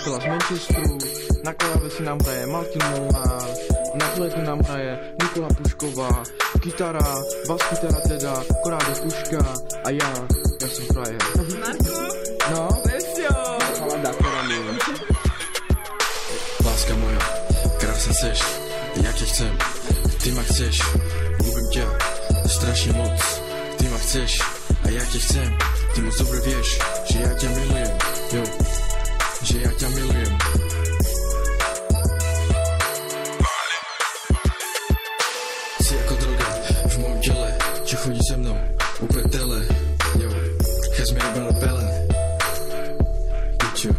kapela z Manchesteru, na klávesi nám hraje Martin Molnár, na flétnu nám hraje Nikola Pušková, kytara, bas-kytara teda, Korrádo Puška a ja som frajer. Marko? No? Vesio! Halada, ktorá milujem. Láska moja, krásna seš, jak tě chcem, ty ma chceš, ľúbim ťa strašne moc, ty ma chceš a ja tě chcem, ty moc dobre vieš, že ja ťa milujem, jo, že ja ťa milujem. Si ako droga v mojom tele, čo chodí se mnou, úplne tele, jo, has me robil pele, pičo.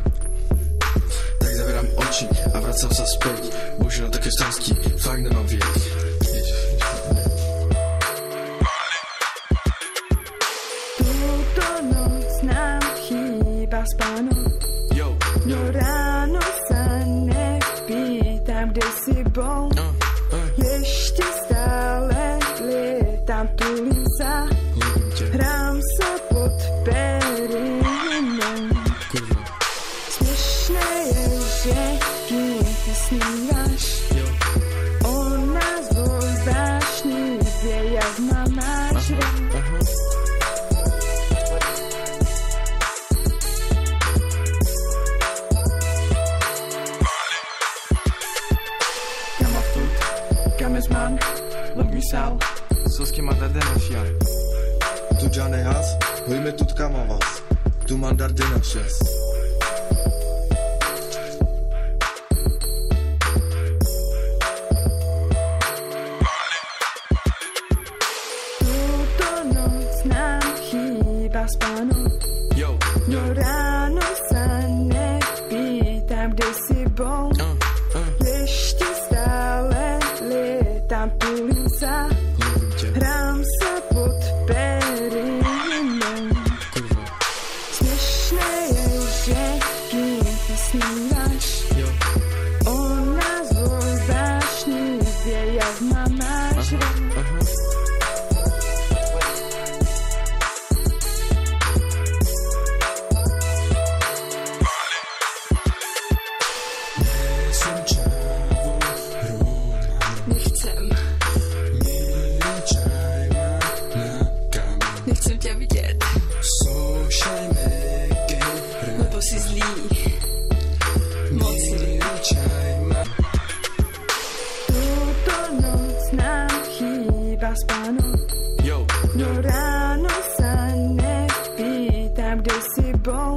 Tak zavieram oči a vracam sa späť, možno také šťastí, fakt nemám viek. Túto noc nám chýba spánok, no ráno sa nepýtam, kde si bol. Ešte stále lietam, tulím sa, hrám sa pod perinou. Smiešné je, že kým ty snívaš, o nás vo vášni vie, jak ma máš rád. Mann, Logisal, Soski Mandardenašian. Tu Gianne Haas, hojme tu Tkama vás, tu Mandardenašias. Túto noc nám chýba spánok, no ráno sa nepýtam, kde si bol. Ešte stále lietam, tulím sa, hrám sa pod perinou. Smiešné je, že kým ty snívaš, o nás vo vášni vie, jak ma máš rád. Nechcem ťa vidieť, lebo si zlý, mocný. Túto noc nám chýba spánok, no ráno sa nepýtam, kde si bol.